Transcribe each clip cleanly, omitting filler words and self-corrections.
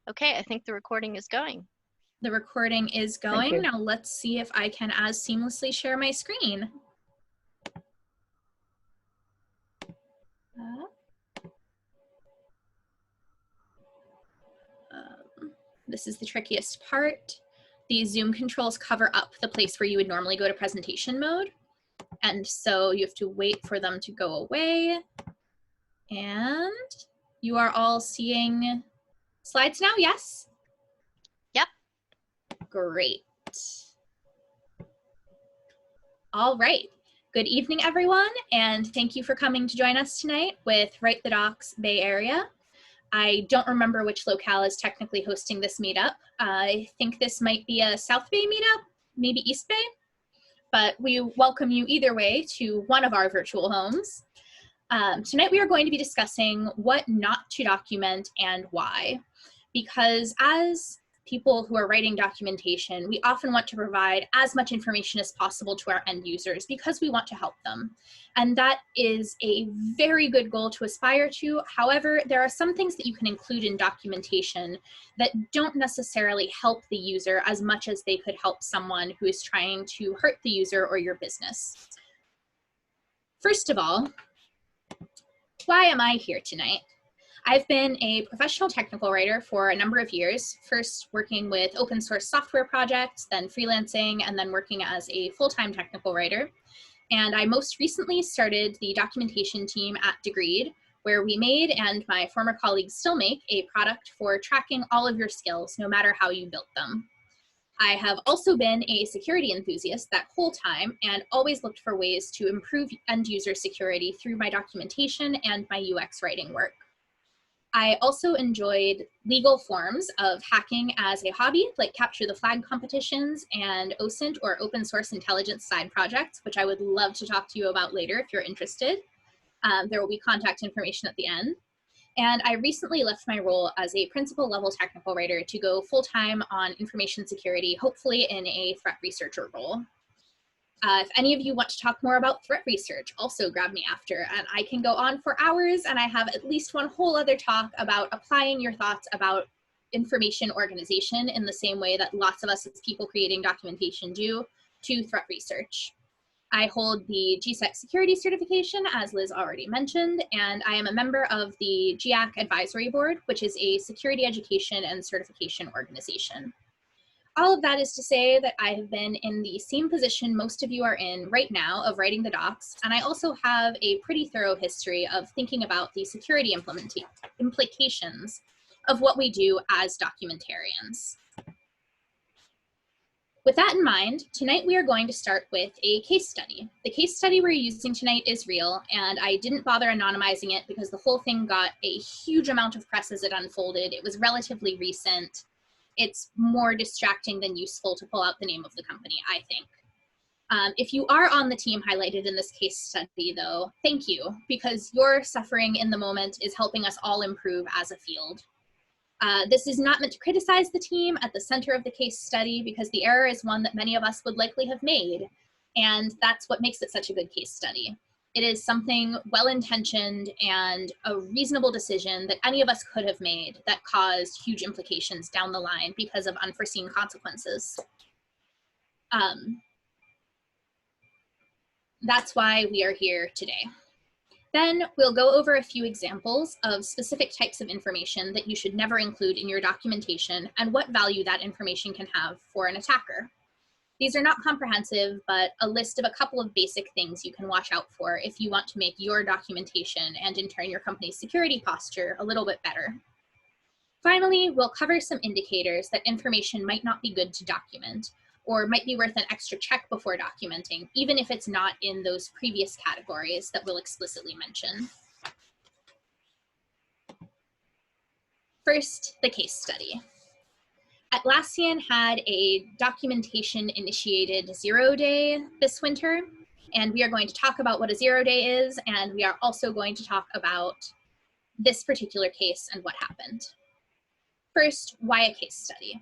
Okay, I think the recording is going. The recording is going. Now let's see if I can as seamlessly share my screen. This is the trickiest part. The Zoom controls cover up the place where you would normally go to presentation mode. And so you have to wait for them to go away. And you are all seeing slides now, yes? Yep. Great. All right. Good evening, everyone, and thank you for coming to join us tonight with Write the Docs Bay Area. I don't remember which locale is technically hosting this meetup. I think this might be a South Bay meetup, maybe East Bay, but we welcome you either way to one of our virtual homes. Tonight we are going to be discussing what not to document and why, because as people who are writing documentation, we often want to provide as much information as possible to our end users because we want to help them. And that is a very good goal to aspire to. However, there are some things that you can include in documentation that don't necessarily help the user as much as they could help someone who is trying to hurt the user or your business. First of all, why am I here tonight? I've been a professional technical writer for a number of years, first working with open source software projects, then freelancing, and then working as a full-time technical writer. And I most recently started the documentation team at Degreed, where we made, and my former colleagues still make, a product for tracking all of your skills, no matter how you built them. I have also been a security enthusiast that whole time and always looked for ways to improve end user security through my documentation and my UX writing work. I also enjoyed legal forms of hacking as a hobby, like capture the flag competitions and OSINT, or open source intelligence side projects, which I would love to talk to you about later if you're interested. There will be contact information at the end. And I recently left my role as a principal level technical writer to go full-time on information security, hopefully in a threat researcher role. If any of you want to talk more about threat research, also grab me after, and I can go on for hours, and I have at least one whole other talk about applying your thoughts about information organization in the same way that lots of us as people creating documentation do to threat research. I hold the GSEC security certification, as Liz already mentioned, and I am a member of the GIAC Advisory Board, which is a security education and certification organization. All of that is to say that I have been in the same position most of you are in right now of writing the docs, and I also have a pretty thorough history of thinking about the security implications of what we do as documentarians. With that in mind, tonight we are going to start with a case study. The case study we're using tonight is real, and I didn't bother anonymizing it because the whole thing got a huge amount of press as it unfolded. It was relatively recent. It's more distracting than useful to pull out the name of the company, I think. If you are on the team highlighted in this case study, though, thank you, because your suffering in the moment is helping us all improve as a field. This is not meant to criticize the team at the center of the case study, because the error is one that many of us would likely have made, and that's what makes it such a good case study. It is something well-intentioned and a reasonable decision that any of us could have made that caused huge implications down the line because of unforeseen consequences. That's why we are here today. Then we'll go over a few examples of specific types of information that you should never include in your documentation and what value that information can have for an attacker. These are not comprehensive, but a list of a couple of basic things you can watch out for if you want to make your documentation and in turn your company's security posture a little bit better. Finally, we'll cover some indicators that information might not be good to document or might be worth an extra check before documenting, even if it's not in those previous categories that we'll explicitly mention. First, the case study. Atlassian had a documentation-initiated 0-day this winter, and we are going to talk about what a 0-day is, and we are also going to talk about this particular case and what happened. First, why a case study?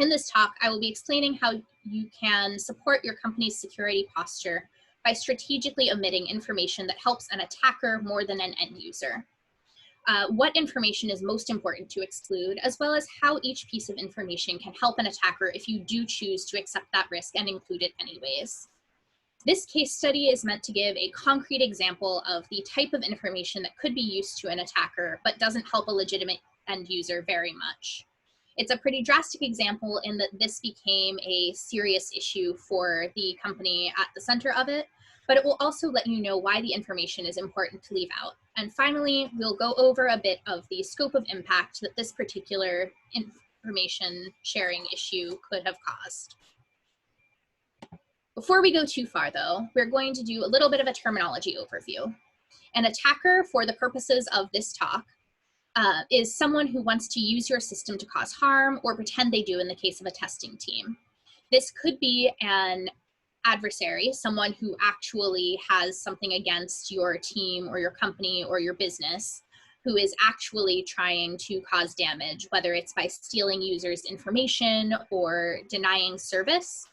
In this talk, I will be explaining how you can support your company's security posture by strategically omitting information that helps an attacker more than an end user. what information is most important to exclude, as well as how each piece of information can help an attacker if you do choose to accept that risk and include it anyways. This case study is meant to give a concrete example of the type of information that could be used to an attacker, but doesn't help a legitimate end user very much. It's a pretty drastic example in that this became a serious issue for the company at the center of it, but it will also let you know why the information is important to leave out. And finally, we'll go over a bit of the scope of impact that this particular information sharing issue could have caused. Before we go too far though, we're going to do a little bit of a terminology overview. An attacker, for the purposes of this talk, is someone who wants to use your system to cause harm or pretend they do in the case of a testing team. This could be an adversary, someone who actually has something against your team or your company or your business, who is actually trying to cause damage, whether it's by stealing users' information or denying service,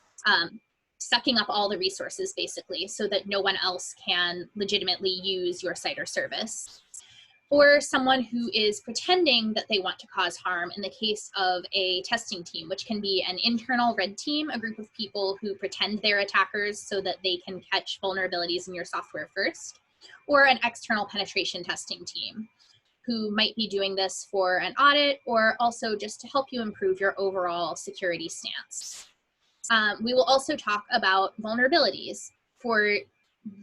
sucking up all the resources basically so that no one else can legitimately use your site or service. Or someone who is pretending that they want to cause harm in the case of a testing team, which can be an internal red team, a group of people who pretend they're attackers so that they can catch vulnerabilities in your software first, or an external penetration testing team who might be doing this for an audit or also just to help you improve your overall security stance. We will also talk about vulnerabilities. For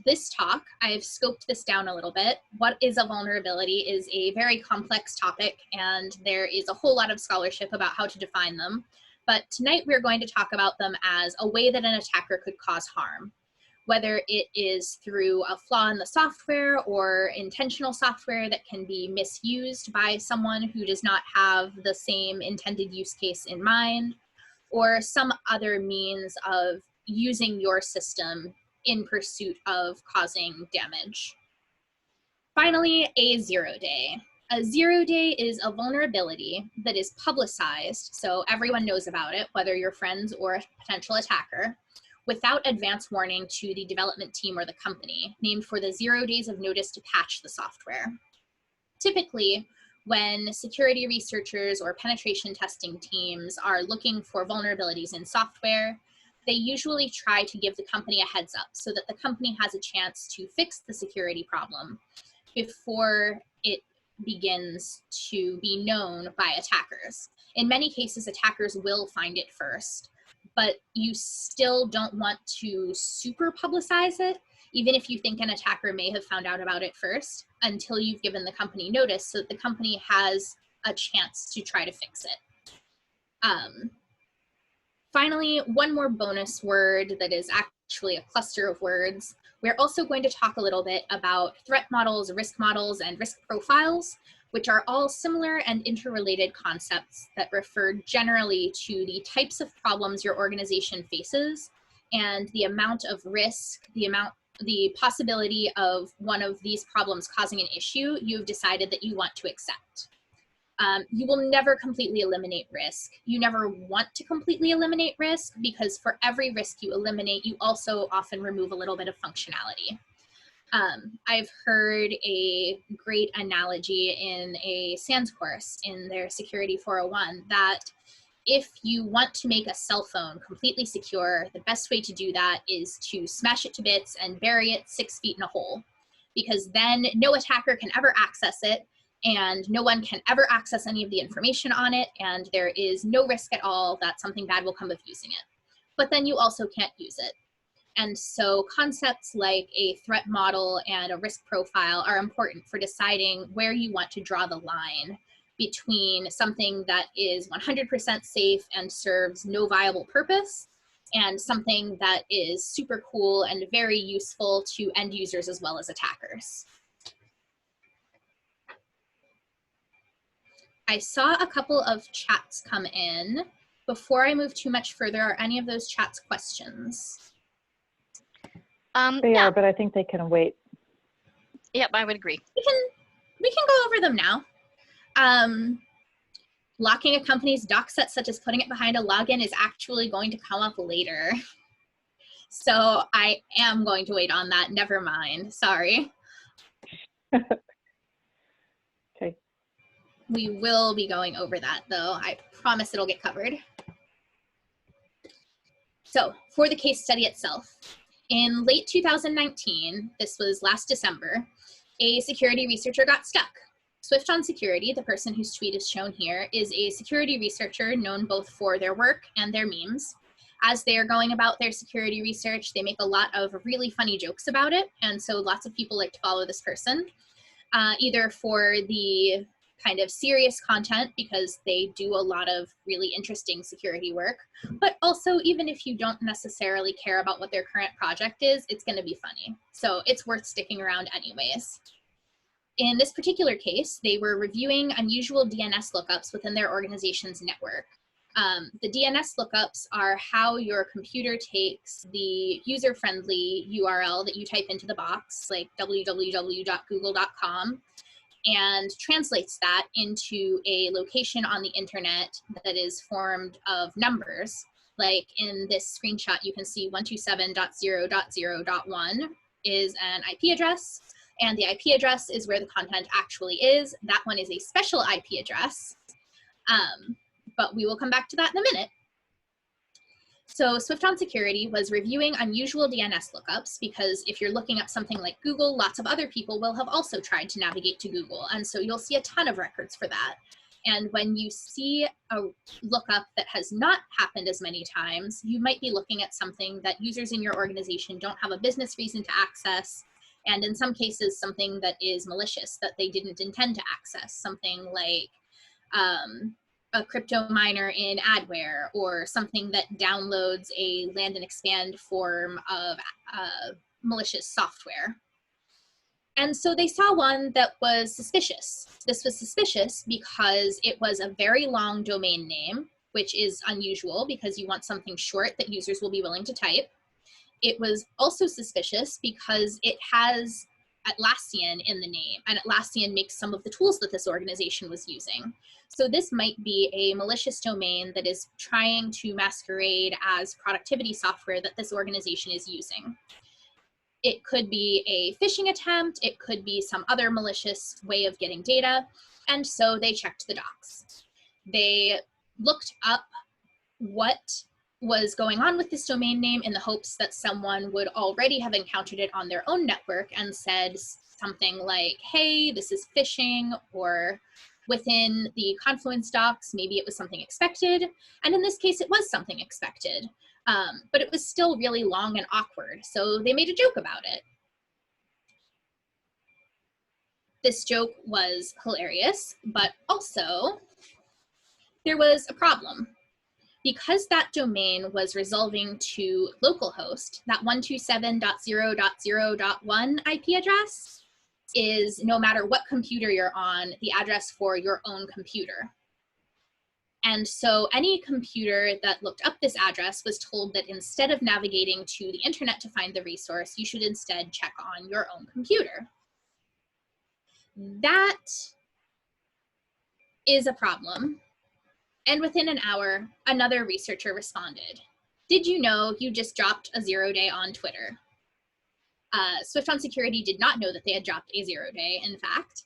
this talk, I've scoped this down a little bit. What is a vulnerability is a very complex topic, and there is a whole lot of scholarship about how to define them. But tonight we're going to talk about them as a way that an attacker could cause harm, whether it is through a flaw in the software or intentional software that can be misused by someone who does not have the same intended use case in mind, or some other means of using your system in pursuit of causing damage. Finally, a 0-day. A 0-day is a vulnerability that is publicized, so everyone knows about it, whether you're friends or a potential attacker, without advance warning to the development team or the company, named for the 0 days of notice to patch the software. Typically, when security researchers or penetration testing teams are looking for vulnerabilities in software, they usually try to give the company a heads up so that the company has a chance to fix the security problem before it begins to be known by attackers. In many cases, attackers will find it first, but you still don't want to super publicize it, even if you think an attacker may have found out about it first, until you've given the company notice so that the company has a chance to try to fix it. Finally, one more bonus word that is actually a cluster of words. We're also going to talk a little bit about threat models, and risk profiles, which are all similar and interrelated concepts that refer generally to the types of problems your organization faces and the amount of risk, the possibility of one of these problems causing an issue you've decided that you want to accept. You will never completely eliminate risk. You never want to completely eliminate risk because for every risk you eliminate, you also often remove a little bit of functionality. I've heard a great analogy in a SANS course in their Security 401 that if you want to make a cell phone completely secure, the best way to do that is to smash it to bits and bury it 6 feet in a hole, because then no attacker can ever access it and no one can ever access any of the information on it, and there is no risk at all that something bad will come of using it. But then you also can't use it. And so concepts like a threat model and a risk profile are important for deciding where you want to draw the line between something that is 100% safe and serves no viable purpose and something that is super cool and very useful to end users as well as attackers. I saw a couple of chats come in. Before I move too much further, are any of those chats questions? They Yeah. are, but I think they can wait. Yep, I would agree. We can go over them now. Locking a company's doc set, such as putting it behind a login, is actually going to come up later. So I am going to wait on that. Never mind. Sorry. Okay. We will be going over that though. I promise it'll get covered. So for the case study itself, in late 2019, this was last December, a security researcher got stuck. Swift on Security, the person whose tweet is shown here, is a security researcher known both for their work and their memes. As they are going about their security research, they make a lot of really funny jokes about it, and so lots of people like to follow this person, either for the kind of serious content because they do a lot of really interesting security work, but also even if you don't necessarily care about what their current project is, it's going to be funny. So it's worth sticking around anyways. In this particular case, they were reviewing unusual DNS lookups within their organization's network. The DNS lookups are how your computer takes the user-friendly URL that you type into the box, like www.google.com, and translates that into a location on the internet that is formed of numbers. Like in this screenshot, you can see 127.0.0.1 is an IP address, and the IP address is where the content actually is. That one is a special IP address, but we will come back to that in a minute. So Swift on Security was reviewing unusual DNS lookups because if you're looking up something like Google, lots of other people will have also tried to navigate to Google. And so you'll see a ton of records for that. And when you see a lookup that has not happened as many times, you might be looking at something that users in your organization don't have a business reason to access. And in some cases, something that is malicious that they didn't intend to access, something like a crypto miner in adware, or something that downloads a land and expand form of malicious software. And so they saw one that was suspicious. This was suspicious because it was a very long domain name, which is unusual because you want something short that users will be willing to type. It was also suspicious because it has Atlassian in the name, and Atlassian makes some of the tools that this organization was using. So this might be a malicious domain that is trying to masquerade as productivity software that this organization is using. It could be a phishing attempt, it could be some other malicious way of getting data, and so they checked the docs. They looked up what was going on with this domain name in the hopes that someone would already have encountered it on their own network and said something like, hey, this is phishing, or within the Confluence docs, maybe it was something expected. And in this case, it was something expected, but it was still really long and awkward. So they made a joke about it. This joke was hilarious, but also there was a problem. Because that domain was resolving to localhost, that 127.0.0.1 IP address is, no matter what computer you're on, the address for your own computer. And so any computer that looked up this address was told that instead of navigating to the internet to find the resource, you should instead check on your own computer. That is a problem. And within an hour, another researcher responded. Did you know you just dropped a 0-day on Twitter? Swift on Security did not know that they had dropped a 0-day. In fact,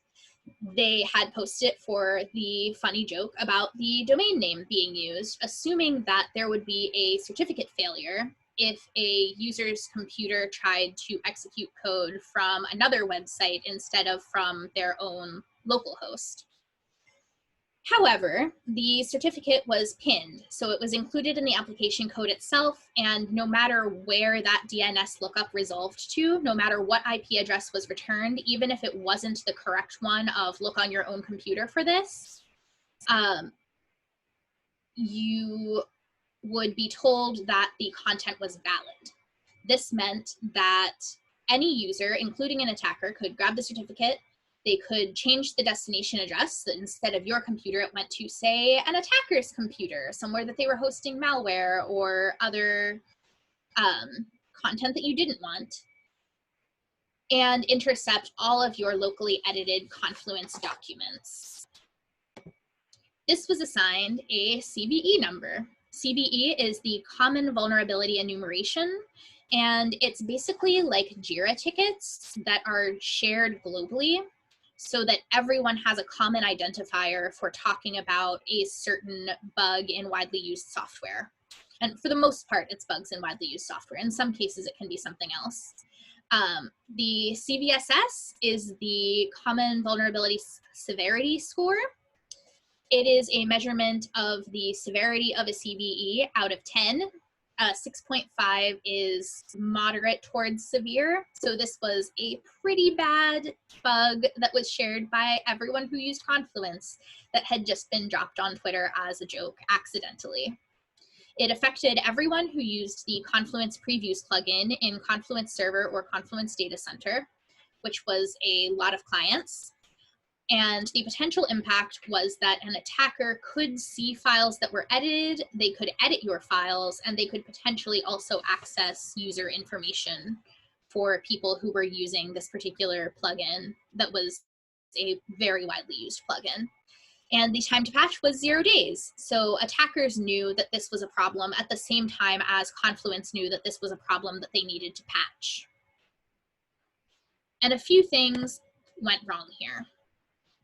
they had posted it for the funny joke about the domain name being used, assuming that there would be a certificate failure if a user's computer tried to execute code from another website instead of from their own local host. However, the certificate was pinned, so it was included in the application code itself, and no matter where that DNS lookup resolved to, no matter what IP address was returned, even if it wasn't the correct one of look on your own computer for this, you would be told that the content was valid. This meant that any user, including an attacker, could grab the certificate. They could change the destination address, that instead of your computer, it went to, say, an attacker's computer, somewhere that they were hosting malware or other content that you didn't want, and intercept all of your locally edited Confluence documents. This was assigned a CVE number. CVE is the Common Vulnerability Enumeration, and it's basically like JIRA tickets that are shared globally. so that everyone has a common identifier for talking about a certain bug in widely used software. And for the most part, it's bugs in widely used software. In some cases, it can be something else. The CVSS is the Common Vulnerability Severity Score. It is a measurement of the severity of a CVE out of 10. 6.5 is moderate towards severe. So this was a pretty bad bug that was shared by everyone who used Confluence that had just been dropped on Twitter as a joke accidentally. It affected everyone who used the Confluence Previews plugin in Confluence Server or Confluence Data Center, which was a lot of clients. And the potential impact was that an attacker could see files that were edited, they could edit your files, and they could potentially also access user information for people who were using this particular plugin that was a very widely used plugin. And the time to patch was 0 days. So attackers knew that this was a problem at the same time as Confluence knew that this was a problem that they needed to patch. And a few things went wrong here.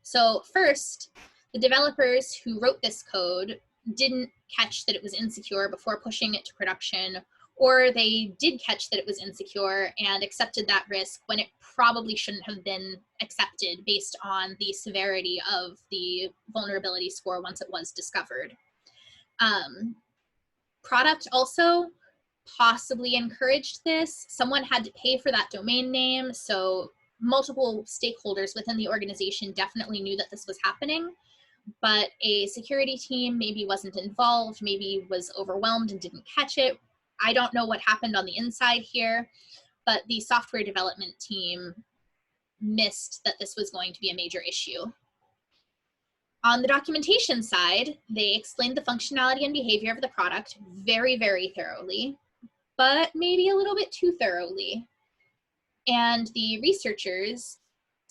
So first, the developers who wrote this code didn't catch that it was insecure before pushing it to production, or they did catch that it was insecure and accepted that risk when it probably shouldn't have been accepted based on the severity of the vulnerability score once it was discovered. Product also possibly encouraged this. Someone had to pay for that domain name, so multiple stakeholders within the organization definitely knew that this was happening, but a security team maybe wasn't involved, maybe was overwhelmed and didn't catch it. I don't know what happened on the inside here, but the software development team missed that this was going to be a major issue. On the documentation side, they explained the functionality and behavior of the product very, very thoroughly, but maybe a little bit too thoroughly. And the researchers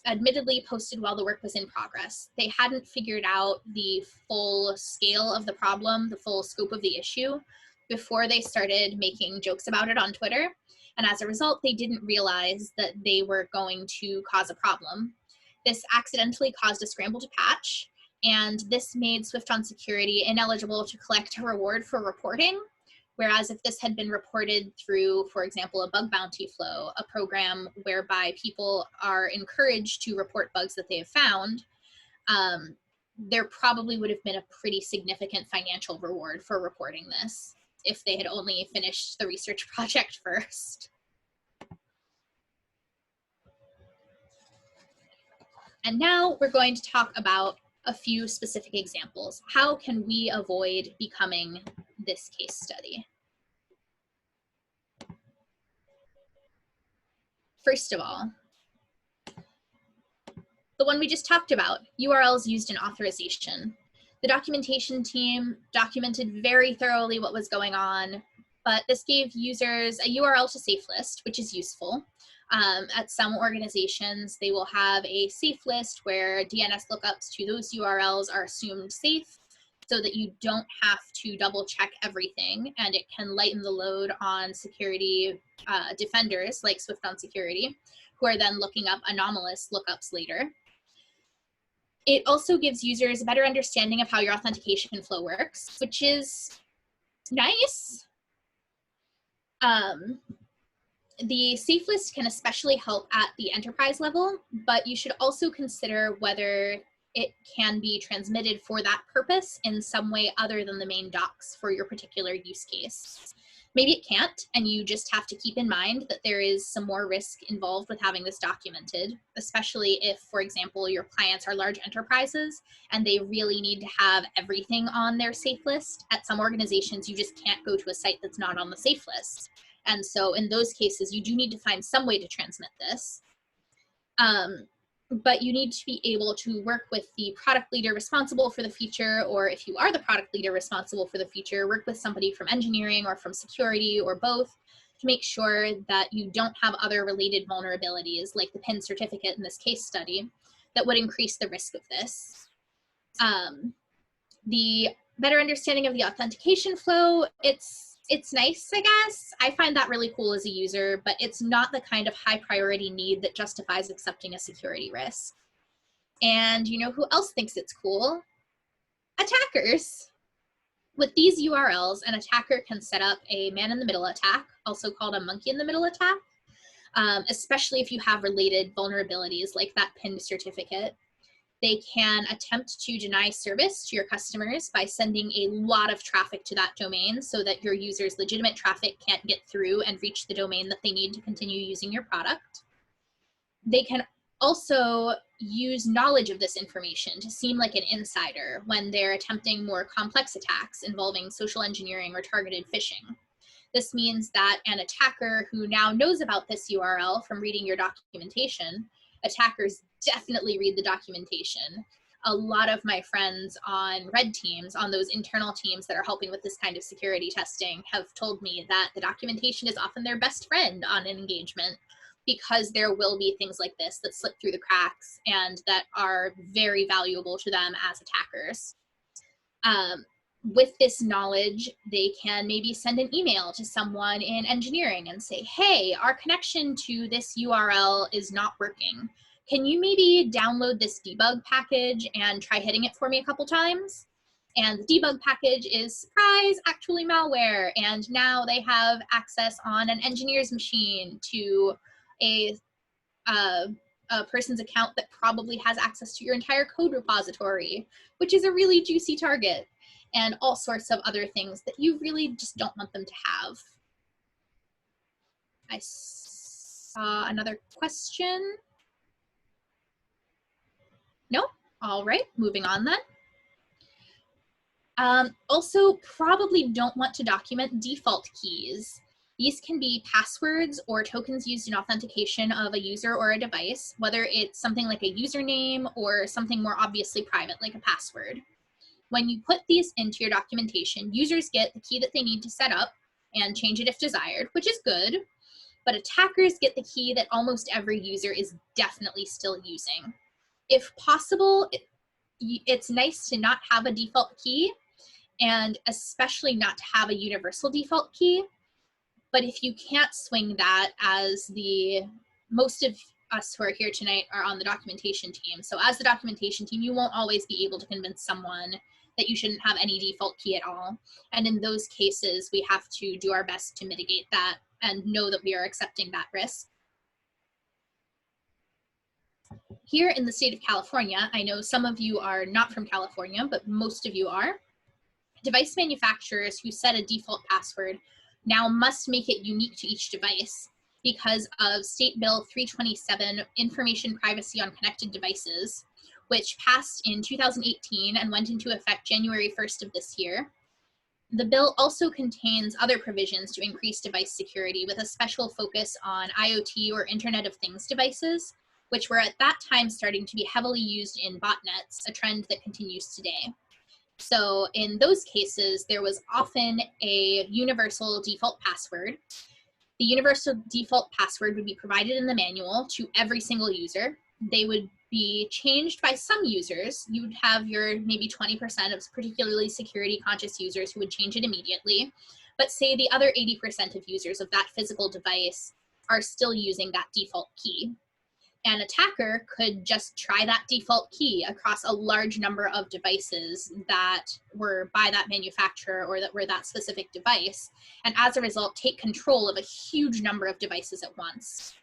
admittedly posted while the work was in progress. They hadn't figured out the full scale of the problem, the full scope of the issue, before they started making jokes about it on Twitter. And as a result, they didn't realize that they were going to cause a problem. This accidentally caused a scramble to patch, and this made Swift on Security ineligible to collect a reward for reporting. Whereas if this had been reported through, for example, a bug bounty flow, a program whereby people are encouraged to report bugs that they have found, there probably would have been a pretty significant financial reward for reporting this if they had only finished the research project first. And now we're going to talk about a few specific examples. How can we avoid becoming this case study? First of all, the one we just talked about, URLs used in authorization. The documentation team documented very thoroughly what was going on, but this gave users a URL to Safelist, which is useful. At some organizations, they will have a safe list where DNS lookups to those URLs are assumed safe so that you don't have to double check everything, and it can lighten the load on security defenders like Swift on Security, who are then looking up anomalous lookups later. It also gives users a better understanding of how your authentication flow works, which is nice. The safe list can especially help at the enterprise level, but you should also consider whether it can be transmitted for that purpose in some way other than the main docs for your particular use case. Maybe it can't, and you just have to keep in mind that there is some more risk involved with having this documented, especially if, for example, your clients are large enterprises and they really need to have everything on their safe list. At some organizations, you just can't go to a site that's not on the safe list. And so in those cases, you do need to find some way to transmit this. But you need to be able to work with the product leader responsible for the feature, or if you are the product leader responsible for the feature, work with somebody from engineering or from security or both to make sure that you don't have other related vulnerabilities like the PIN certificate in this case study that would increase the risk of this. The better understanding of the authentication flow, it's nice, I guess. I find that really cool as a user, but it's not the kind of high priority need that justifies accepting a security risk. And you know who else thinks it's cool? Attackers. With these URLs, an attacker can set up a man-in-the-middle attack, also called a monkey-in-the-middle attack, especially if you have related vulnerabilities like that pinned certificate. They can attempt to deny service to your customers by sending a lot of traffic to that domain so that your users' legitimate traffic can't get through and reach the domain that they need to continue using your product. They can also use knowledge of this information to seem like an insider when they're attempting more complex attacks involving social engineering or targeted phishing. This means that an attacker who now knows about this URL from reading your documentation, attackers definitely read the documentation. A lot of my friends on red teams, on those internal teams that are helping with this kind of security testing, have told me that the documentation is often their best friend on an engagement, because there will be things like this that slip through the cracks and that are very valuable to them as attackers. With this knowledge, they can maybe send an email to someone in engineering and say, hey, our connection to this URL is not working. Can you maybe download this debug package and try hitting it for me a couple times? And the debug package is, surprise, actually malware. And now they have access on an engineer's machine to a person's account that probably has access to your entire code repository, which is a really juicy target, and all sorts of other things that you really just don't want them to have. I saw another question. No? All right, moving on then. Also, probably don't want to document default keys. These can be passwords or tokens used in authentication of a user or a device, whether it's something like a username or something more obviously private like a password. When you put these into your documentation, users get the key that they need to set up and change it if desired, which is good, but attackers get the key that almost every user is definitely still using. If possible, it's nice to not have a default key, and especially not to have a universal default key. But if you can't swing that, as most of us who are here tonight are on the documentation team. So as the documentation team, you won't always be able to convince someone that you shouldn't have any default key at all. And in those cases, we have to do our best to mitigate that and know that we are accepting that risk. Here in the state of California, I know some of you are not from California, but most of you are. Device manufacturers who set a default password now must make it unique to each device because of State Bill 327, Information Privacy on Connected Devices, which passed in 2018 and went into effect January 1st of this year. The bill also contains other provisions to increase device security with a special focus on IoT or Internet of Things devices, which were at that time starting to be heavily used in botnets, a trend that continues today. So in those cases, there was often a universal default password. The universal default password would be provided in the manual to every single user. They would be changed by some users. You would have your maybe 20% of particularly security conscious users who would change it immediately. But say the other 80% of users of that physical device are still using that default key. An attacker could just try that default key across a large number of devices that were by that manufacturer or that were that specific device, and as a result, take control of a huge number of devices at once.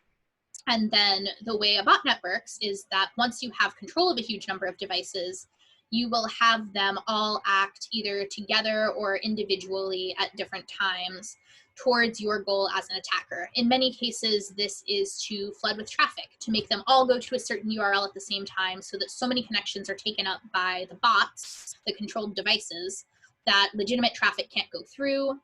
And then the way a botnet works is that once you have control of a huge number of devices, you will have them all act either together or individually at different times towards your goal as an attacker. In many cases, this is to flood with traffic, to make them all go to a certain URL at the same time so that so many connections are taken up by the bots, the controlled devices, that legitimate traffic can't go through.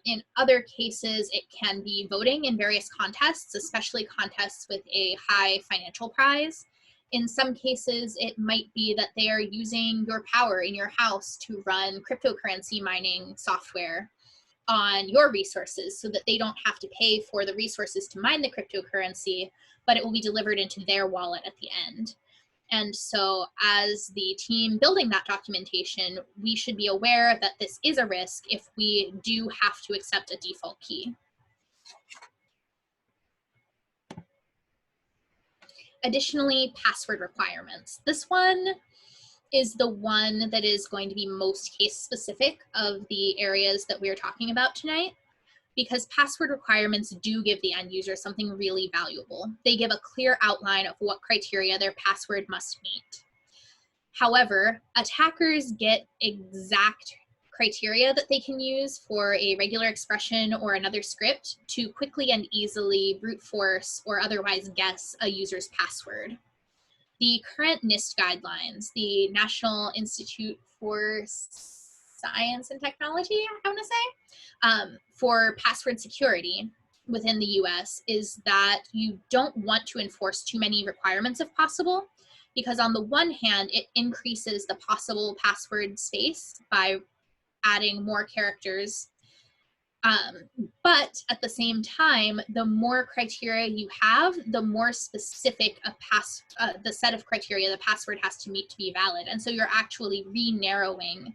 In other cases, it can be voting in various contests, especially contests with a high financial prize. In some cases, it might be that they are using your power in your house to run cryptocurrency mining software on your resources so that they don't have to pay for the resources to mine the cryptocurrency, but it will be delivered into their wallet at the end. And so as the team building that documentation, we should be aware that this is a risk if we do have to accept a default key. Additionally, password requirements. This one is the one that is going to be most case specific of the areas that we're talking about tonight, because password requirements do give the end user something really valuable. They give a clear outline of what criteria their password must meet. However, attackers get exact criteria that they can use for a regular expression or another script to quickly and easily brute force or otherwise guess a user's password. The current NIST guidelines, the National Institute for Science and Technology, I want to say, for password security within the US is that you don't want to enforce too many requirements if possible, because on the one hand, it increases the possible password space by adding more characters. But at the same time, the more criteria you have, the more specific the set of criteria the password has to meet to be valid. And so you're actually re-narrowing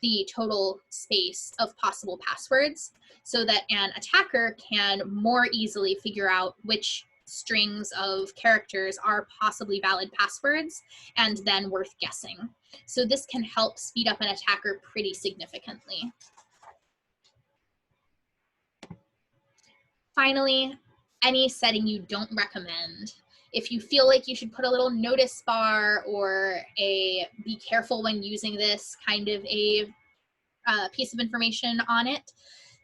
the total space of possible passwords so that an attacker can more easily figure out which strings of characters are possibly valid passwords and then worth guessing. So this can help speed up an attacker pretty significantly. Finally, any setting you don't recommend. If you feel like you should put a little notice bar or a be careful when using this kind of a piece of information on it,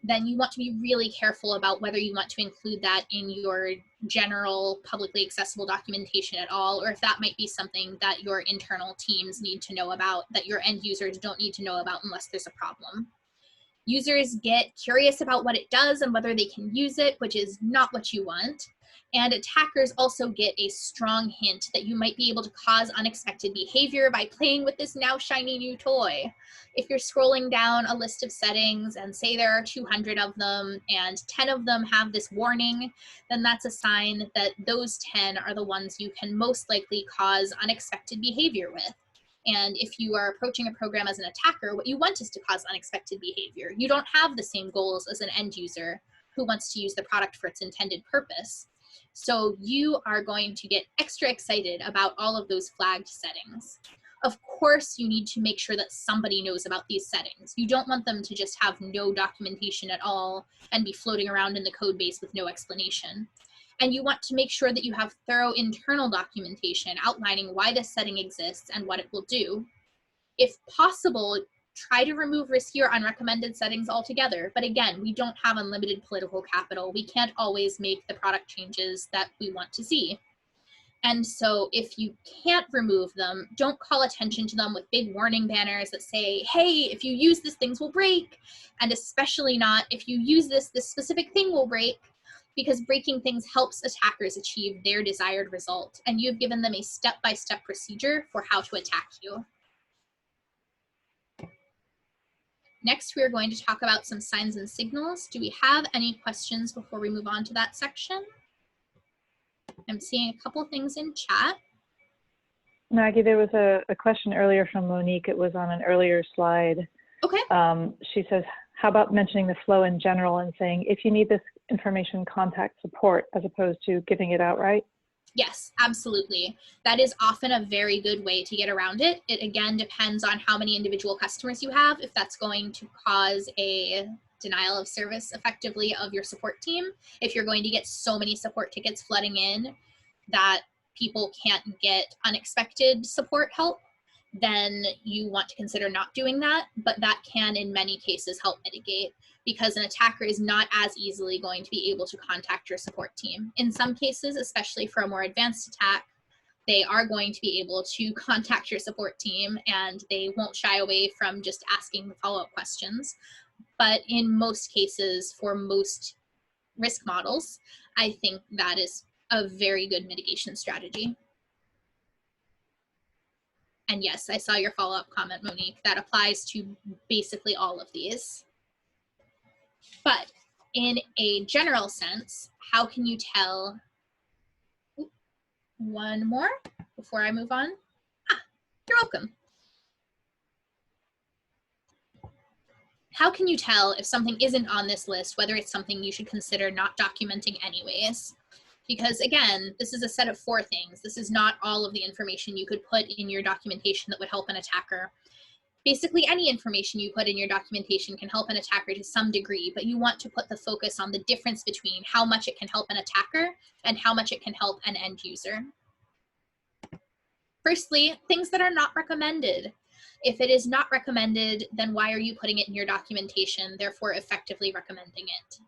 then you want to be really careful about whether you want to include that in your general publicly accessible documentation at all, or if that might be something that your internal teams need to know about that your end users don't need to know about unless there's a problem. Users get curious about what it does and whether they can use it, which is not what you want. And attackers also get a strong hint that you might be able to cause unexpected behavior by playing with this now shiny new toy. If you're scrolling down a list of settings and say there are 200 of them and 10 of them have this warning, then that's a sign that those 10 are the ones you can most likely cause unexpected behavior with. And if you are approaching a program as an attacker, what you want is to cause unexpected behavior. You don't have the same goals as an end user who wants to use the product for its intended purpose. So you are going to get extra excited about all of those flagged settings. Of course, you need to make sure that somebody knows about these settings. You don't want them to just have no documentation at all and be floating around in the code base with no explanation. And you want to make sure that you have thorough internal documentation outlining why this setting exists and what it will do. If possible, try to remove risky or unrecommended settings altogether. But again, we don't have unlimited political capital. We can't always make the product changes that we want to see. And so if you can't remove them, don't call attention to them with big warning banners that say, hey, if you use this, things will break. And especially not, if you use this, this specific thing will break, because breaking things helps attackers achieve their desired result. And you've given them a step-by-step procedure for how to attack you. Next, we are going to talk about some signs and signals. Do we have any questions before we move on to that section? I'm seeing a couple things in chat. Maggie, there was a question earlier from Monique. It was on an earlier slide. Okay. She says, how about mentioning the flow in general and saying, if you need this information, contact support, as opposed to giving it outright? Yes, absolutely. That is often a very good way to get around it. It again depends on how many individual customers you have, if that's going to cause a denial of service effectively of your support team. If you're going to get so many support tickets flooding in that people can't get unexpected support help, then you want to consider not doing that, but that can in many cases help mitigate, because an attacker is not as easily going to be able to contact your support team. In some cases, especially for a more advanced attack, they are going to be able to contact your support team and they won't shy away from just asking the follow-up questions. But in most cases, for most risk models, I think that is a very good mitigation strategy. And yes, I saw your follow-up comment, Monique. That applies to basically all of these. But in a general sense, how can you tell? One more before I move on. You're welcome. How can you tell if something isn't on this list, whether it's something you should consider not documenting anyways? Because again, this is a set of 4 things. This is not all of the information you could put in your documentation that would help an attacker. Basically, any information you put in your documentation can help an attacker to some degree, but you want to put the focus on the difference between how much it can help an attacker and how much it can help an end user. Firstly, things that are not recommended. If it is not recommended, then why are you putting it in your documentation, therefore effectively recommending it?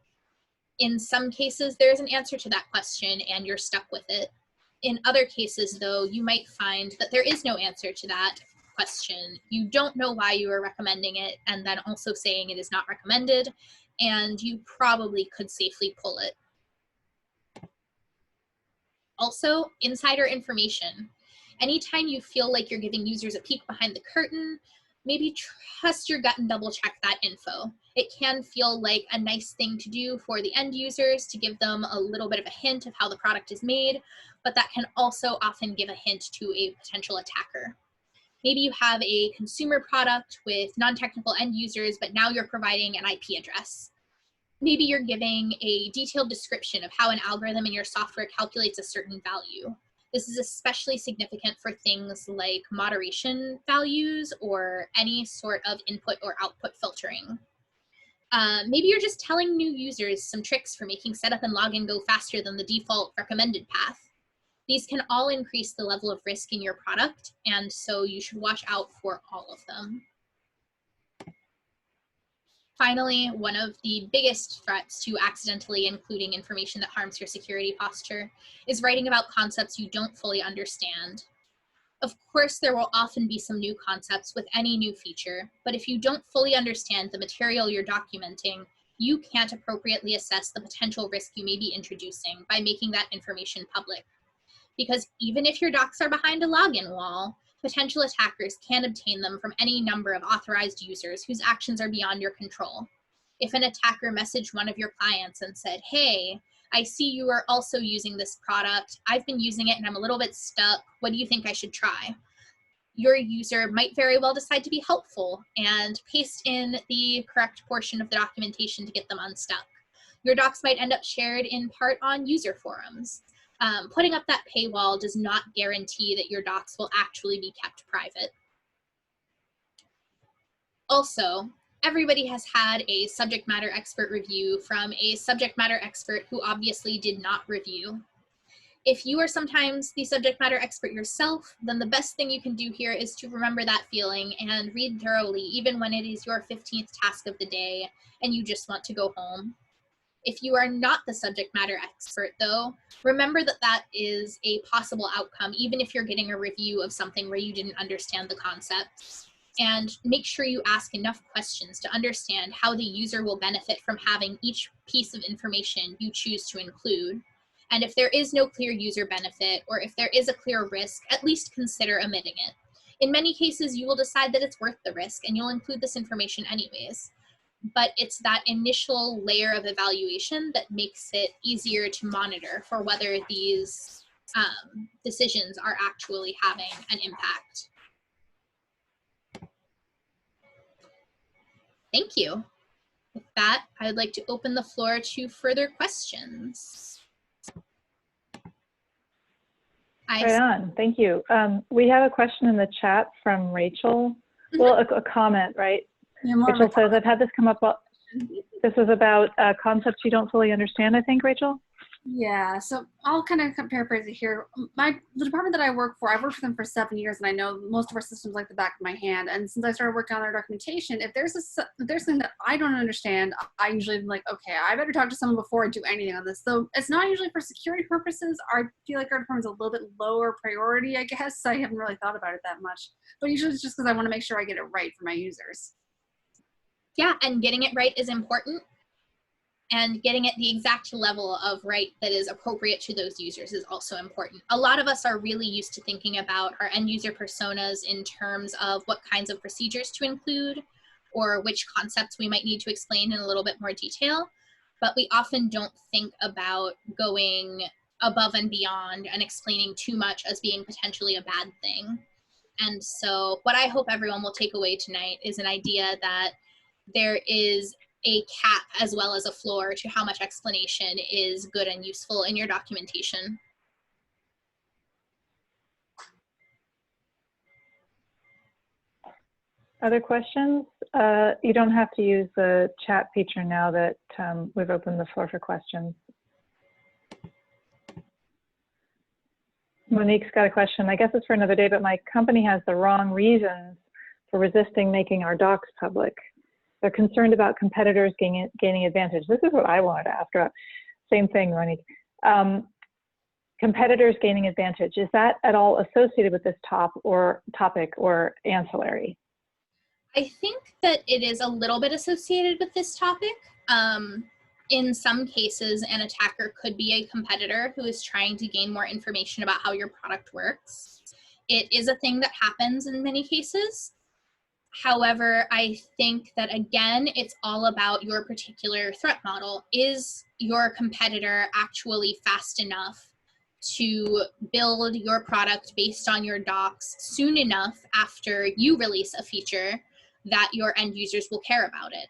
In some cases, there is an answer to that question and you're stuck with it. In other cases, though, you might find that there is no answer to that question. You don't know why you are recommending it, and then also saying it is not recommended, and you probably could safely pull it. Also, insider information. Anytime you feel like you're giving users a peek behind the curtain, maybe trust your gut and double check that info. It can feel like a nice thing to do for the end users to give them a little bit of a hint of how the product is made, but that can also often give a hint to a potential attacker. Maybe you have a consumer product with non-technical end users, but now you're providing an IP address. Maybe you're giving a detailed description of how an algorithm in your software calculates a certain value. This is especially significant for things like moderation values or any sort of input or output filtering. Maybe you're just telling new users some tricks for making setup and login go faster than the default recommended path. These can all increase the level of risk in your product, and so you should watch out for all of them. Finally, one of the biggest threats to accidentally including information that harms your security posture is writing about concepts you don't fully understand. Of course, there will often be some new concepts with any new feature, but if you don't fully understand the material you're documenting, you can't appropriately assess the potential risk you may be introducing by making that information public. Because even if your docs are behind a login wall, potential attackers can obtain them from any number of authorized users whose actions are beyond your control. If an attacker messaged one of your clients and said, "Hey, I see you are also using this product. I've been using it and I'm a little bit stuck. What do you think I should try?" Your user might very well decide to be helpful and paste in the correct portion of the documentation to get them unstuck. Your docs might end up shared in part on user forums. Putting up that paywall does not guarantee that your docs will actually be kept private. Also, everybody has had a subject matter expert review from a subject matter expert who obviously did not review. If you are sometimes the subject matter expert yourself, then the best thing you can do here is to remember that feeling and read thoroughly, even when it is your 15th task of the day and you just want to go home. If you are not the subject matter expert, though, remember that that is a possible outcome, even if you're getting a review of something where you didn't understand the concept. And make sure you ask enough questions to understand how the user will benefit from having each piece of information you choose to include. And if there is no clear user benefit, or if there is a clear risk, at least consider omitting it. In many cases, you will decide that it's worth the risk and you'll include this information anyways. But it's that initial layer of evaluation that makes it easier to monitor for whether these decisions are actually having an impact. Thank you. With that, I would like to open the floor to further questions. Right on, thank you. We have a question in the chat from Rachel. Well, a comment, right? Yeah, Rachel says, I've had this come up. This is about concepts you don't fully understand, I think, Rachel? Yeah, so I'll kind of paraphrase it here. The department that I work for, I've worked for them for 7 years, and I know most of our systems like the back of my hand. And since I started working on their documentation, if there's something that I don't understand, I usually am like, okay, I better talk to someone before I do anything on this. So it's not usually for security purposes. I feel like our department's a little bit lower priority, I guess. I haven't really thought about it that much. But usually it's just because I want to make sure I get it right for my users. Yeah, and getting it right is important. And getting it the exact level of right that is appropriate to those users is also important. A lot of us are really used to thinking about our end user personas in terms of what kinds of procedures to include or which concepts we might need to explain in a little bit more detail, but we often don't think about going above and beyond and explaining too much as being potentially a bad thing. And so what I hope everyone will take away tonight is an idea that there is a cap as well as a floor to how much explanation is good and useful in your documentation. Other questions? You don't have to use the chat feature now that we've opened the floor for questions. Monique's got a question. I guess it's for another day, but my company has the wrong reasons for resisting making our docs public. They're concerned about competitors gaining advantage. This is what I wanted to ask about. Same thing, Monique. Competitors gaining advantage. Is that at all associated with this topic or ancillary? I think that it is a little bit associated with this topic. In some cases, an attacker could be a competitor who is trying to gain more information about how your product works. It is a thing that happens in many cases. However, I think that, again, it's all about your particular threat model. Is your competitor actually fast enough to build your product based on your docs soon enough after you release a feature that your end users will care about it?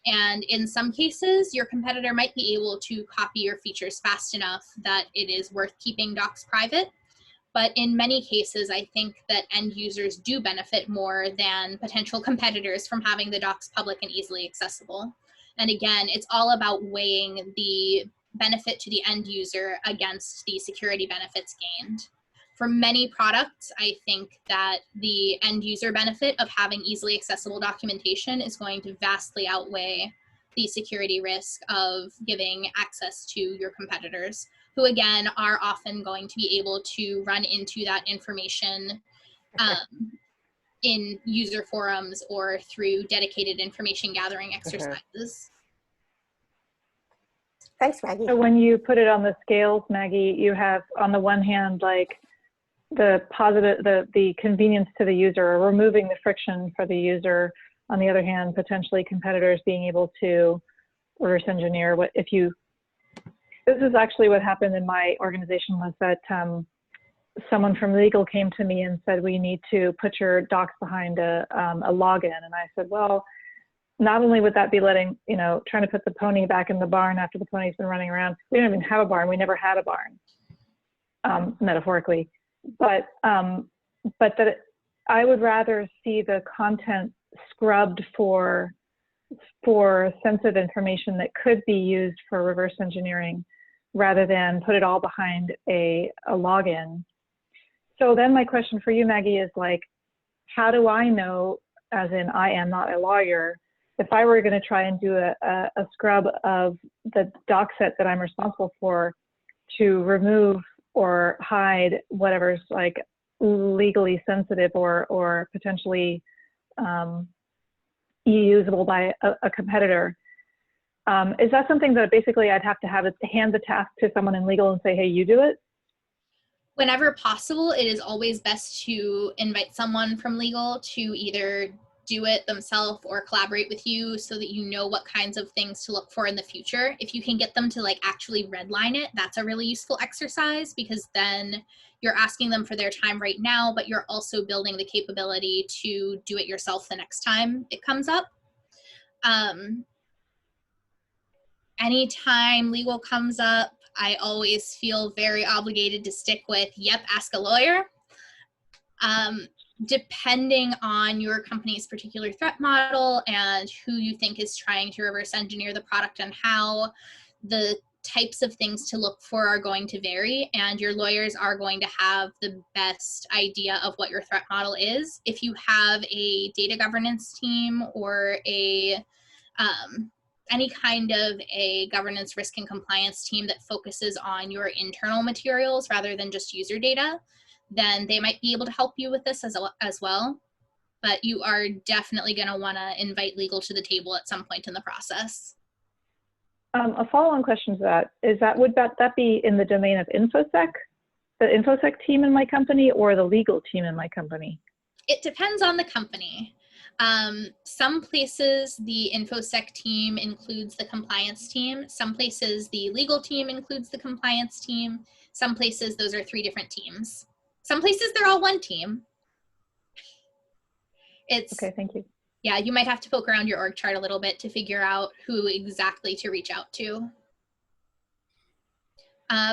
And in some cases, your competitor might be able to copy your features fast enough that it is worth keeping docs private. But in many cases, I think that end users do benefit more than potential competitors from having the docs public and easily accessible. And again, it's all about weighing the benefit to the end user against the security benefits gained. For many products, I think that the end user benefit of having easily accessible documentation is going to vastly outweigh the security risk of giving access to your competitors, who again are often going to be able to run into that information in user forums or through dedicated information gathering exercises. Thanks, Maggie. So when you put it on the scales, Maggie, you have on the one hand, like the positive, the convenience to the user, or removing the friction for the user. On the other hand, potentially competitors being able to reverse engineer what if you. This is actually what happened in my organization, was that someone from legal came to me and said, we need to put your docs behind a login. And I said, well, not only would that be letting, trying to put the pony back in the barn after the pony's been running around. We don't even have a barn. We never had a barn, metaphorically. But that I would rather see the content scrubbed for sensitive information that could be used for reverse engineering, rather than put it all behind a login. So then my question for you, Maggie, is like, how do I know, as in I am not a lawyer, if I were going to try and do a scrub of the doc set that I'm responsible for to remove or hide whatever's like legally sensitive or potentially usable by a competitor. Is that something that basically I'd have to have it hand the task to someone in legal and say, hey, you do it? Whenever possible, it is always best to invite someone from legal to either do it themselves or collaborate with you so that you know what kinds of things to look for in the future. If you can get them to like actually redline it, that's a really useful exercise, because then you're asking them for their time right now, but you're also building the capability to do it yourself the next time it comes up. Anytime legal comes up, I always feel very obligated to stick with, yep, ask a lawyer. Depending on your company's particular threat model and who you think is trying to reverse engineer the product and how, the types of things to look for are going to vary, and your lawyers are going to have the best idea of what your threat model is. If you have a data governance team or a any kind of a governance, risk, and compliance team that focuses on your internal materials rather than just user data, then they might be able to help you with this as well. But you are definitely going to want to invite legal to the table at some point in the process. A follow-on question to that is that, would that be in the domain of InfoSec, the InfoSec team in my company, or the legal team in my company? It depends on the company. Some places the InfoSec team includes the compliance team. Some places the legal team includes the compliance team. Some places those are 3 different teams. Some places they're all one team. It's okay, thank you. Yeah, you might have to poke around your org chart a little bit to figure out who exactly to reach out to.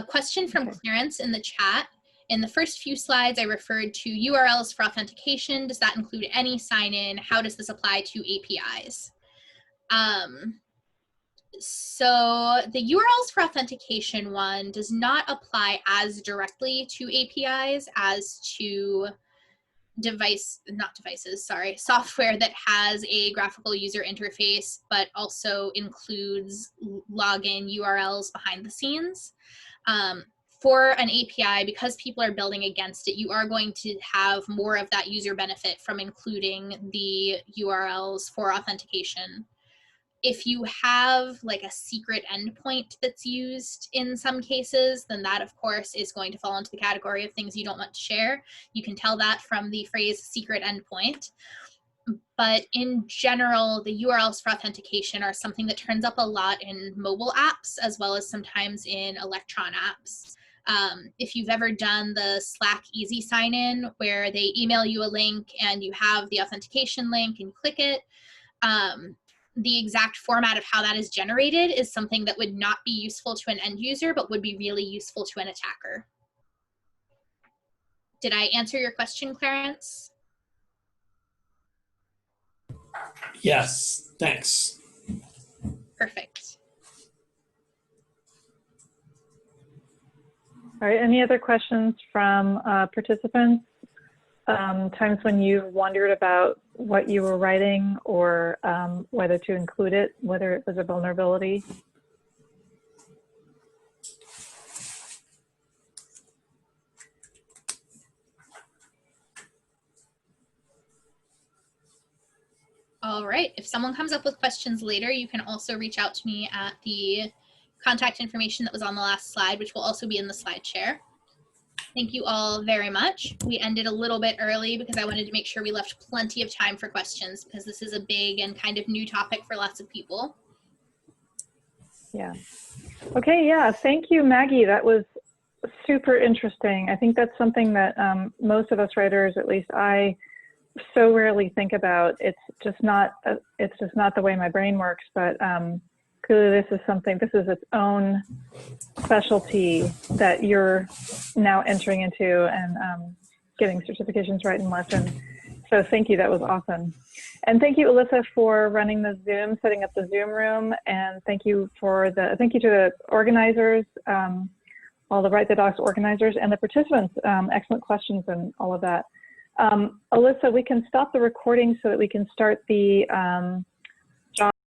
Question from Clarence in the chat. In the first few slides, I referred to URLs for authentication. Does that include any sign-in? How does this apply to APIs? So the URLs for authentication one does not apply as directly to APIs as to software that has a graphical user interface, but also includes login URLs behind the scenes. For an API, because people are building against it, you are going to have more of that user benefit from including the URLs for authentication. If you have like a secret endpoint that's used in some cases, then that of course is going to fall into the category of things you don't want to share. You can tell that from the phrase secret endpoint. But in general, the URLs for authentication are something that turns up a lot in mobile apps as well as sometimes in Electron apps. If you've ever done the Slack easy sign-in where they email you a link and you have the authentication link and you click it, the exact format of how that is generated is something that would not be useful to an end user, but would be really useful to an attacker. Did I answer your question, Clarence? Yes, thanks. Perfect. All right, any other questions from participants? Times when you wondered about what you were writing or whether to include it, whether it was a vulnerability? All right, if someone comes up with questions later, you can also reach out to me at the contact information that was on the last slide, which will also be in the slide share. Thank you all very much. We ended a little bit early because I wanted to make sure we left plenty of time for questions because this is a big and kind of new topic for lots of people. Yeah. Okay, yeah, thank you, Maggie. That was super interesting. I think that's something that most of us writers, at least I, so rarely think about. It's just not the way my brain works, but clearly this is its own specialty that you're now entering into and getting certifications right and left. And so thank you, that was awesome. And thank you, Alyssa, for running the Zoom, setting up the Zoom room. And thank you to the organizers, all the Write the Docs organizers and the participants. Excellent questions and all of that. Alyssa, we can stop the recording so that we can start the